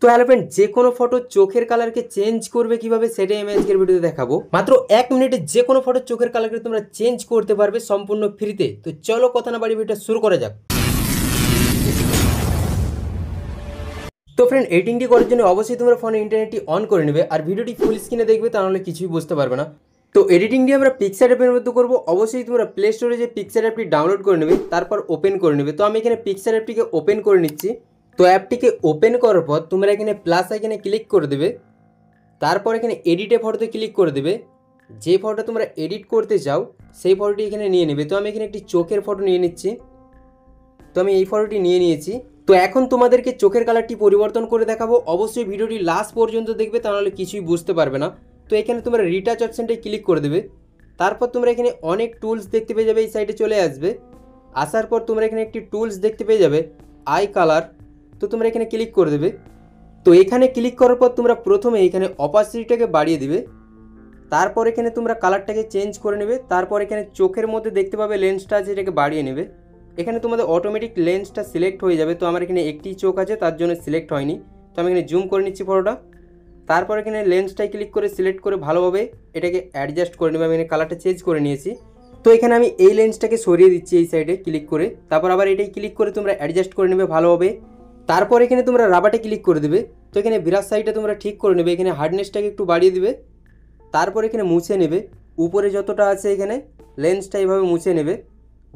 তো hello friend, যে কোনো ফটো চোখের কালারকে চেঞ্জ করবে কিভাবে সেটাই আমি আজকের ভিডিওতে দেখাবো। মাত্র 1 মিনিটে যে কোনো ফটো চোখের কালারকে তোমরা চেঞ্জ করতে পারবে সম্পূর্ণ ফ্রিতে। তো চলো কথা না বাড়ি ভিডিওটা শুরু করা যাক। তো ফ্রেন্ড, এডিটিংটি করার জন্য অবশ্যই তোমরা ফোনে ইন্টারনেটটি অন করে নেবে আর ভিডিওটি ফুল স্ক্রিনে দেখবে, তাহলে কিছুই বুঝতে পারবে না। তো এডিটিংটি আমরা পিক্সার অ্যাপের মধ্যে করবো। অবশ্যই তোমরা প্লে স্টোরে যে পিক্সার অ্যাপটি ডাউনলোড করে নেবে, তারপর ওপেন করে নেবে। তো আমি এখানে পিক্সার অ্যাপটিকে ওপেন করে নিচ্ছি। তো অ্যাপটিকে ওপেন করার পর তোমরা এখানে প্লাস আইকনে ক্লিক করে দেবে, তারপর এখানে এডিটে ফটোতে ক্লিক করে দেবে। যে ফটো তোমরা এডিট করতে চাও সেই ফটোটি এখানে নিয়ে নেবে। তো আমি এখানে একটি চোখের ফটো নিয়ে নিচ্ছি। তো আমি এই ফটোটি নিয়ে নিয়েছি। তো এখন তোমাদেরকে চোখের কালারটি পরিবর্তন করে দেখাবো। অবশ্যই ভিডিওটি লাস্ট পর্যন্ত দেখবে, তাহলে কিছুই বুঝতে পারবে না। তো এখানে তোমরা রিটাচ অপশানটায় ক্লিক করে দেবে। তারপর তোমরা এখানে অনেক টুলস দেখতে পেয়ে যাবে, এই সাইডে চলে আসবে। আসার পর তোমরা এখানে একটি টুলস দেখতে পেয়ে যাবে, আই কালার। তো তোমরা এখানে ক্লিক করে দেবে। তো এখানে ক্লিক করার পর তোমরা প্রথমে এখানে অপাসিটিটাকে বাড়িয়ে দিবে। তারপর এখানে তোমরা কালারটাকে চেঞ্জ করে নেবে। তারপর এখানে চোখের মধ্যে দেখতে পাবে লেন্সটা আছে, এটাকে বাড়িয়ে নেবে। এখানে তোমাদের অটোমেটিক লেন্সটা সিলেক্ট হয়ে যাবে। তো আমার এখানে একটি চোখ আছে, তার জন্য সিলেক্ট হয়নি। তো আমি এখানে জুম করে নিচ্ছি ফটোটা। তারপর এখানে লেন্সটাই ক্লিক করে সিলেক্ট করে ভালোভাবে এটাকে অ্যাডজাস্ট করে নেবে। আমি এখানে কালারটা চেঞ্জ করে নিয়েছি। তো এখানে আমি এই লেন্সটাকে সরিয়ে দিচ্ছি এই সাইডে ক্লিক করে। তারপর আবার এটাই ক্লিক করে তোমরা অ্যাডজাস্ট করে নেবে ভালোভাবে। তারপর এখানে তোমরা রাবারটা ক্লিক করে দেবে। তো এখানে বিরাট সাইডটা তোমরা ঠিক করে নেবে। এখানে হার্ডনেসটাকে একটু বাড়িয়ে দিবে। তারপর এখানে মুছে নেবে। উপরে যতটা আছে এখানে লেন্সটা এইভাবে মুছে নেবে,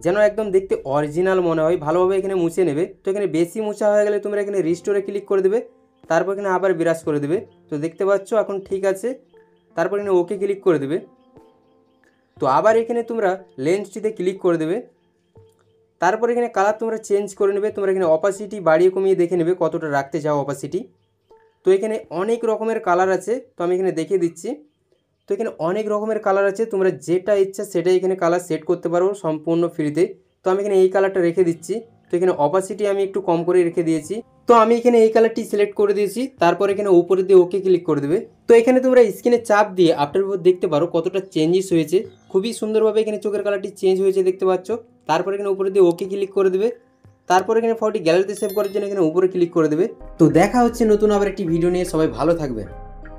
যেন একদম দেখতে অরিজিনাল মনে হয়। ভালোভাবে এখানে মুছে নেবে। তো এখানে বেশি মুছা হয়ে গেলে তোমরা এখানে রিস্টোরে ক্লিক করে দেবে। তারপর এখানে আবার বিরাজ করে দেবে। তো দেখতে পাচ্ছ এখন ঠিক আছে। তারপর এখানে ওকে ক্লিক করে দেবে। তো আবার এখানে তোমরা লেন্সটিতে ক্লিক করে দেবে। তারপর এখানে কালার তোমরা চেঞ্জ করে নেবে। তোমরা এখানে অপাসিটি বাড়িয়ে কমিয়ে দেখে নেবে কতটা রাখতে চাও অপাসিটি। তো এখানে অনেক রকমের কালার আছে, তো আমি এখানে দেখিয়ে দিচ্ছি। তো এখানে অনেক রকমের কালার আছে, তোমরা যেটা ইচ্ছা সেটাই এখানে কালার সেট করতে পারো সম্পূর্ণ ফ্রিতে। তো আমি এখানে এই কালারটা রেখে দিচ্ছি। তো এখানে অপাসিটি আমি একটু কম করে রেখে দিয়েছি। তো আমি এখানে এই কালারটি সিলেক্ট করে দিয়েছি। তারপর এখানে উপরে দিয়ে ওকে ক্লিক করে দেবে। তো এখানে তোমরা স্ক্রিনে চাপ দিয়ে আফটার উপর দেখতে পারো কতটা চেঞ্জেস হয়েছে। খুবই সুন্দরভাবে এখানে চোখের কালারটি চেঞ্জ হয়েছে দেখতে পাচ্ছ। তারপর এখানে উপরে দিয়ে ওকে ক্লিক করে দেবে। তারপর এখানে ফটোটি গ্যালারিতে সেভ করার জন্য এখানে উপরে ক্লিক করে দেবে। তো দেখা হচ্ছে নতুন আবার একটি ভিডিও নিয়ে। সবাই ভালো থাকবে।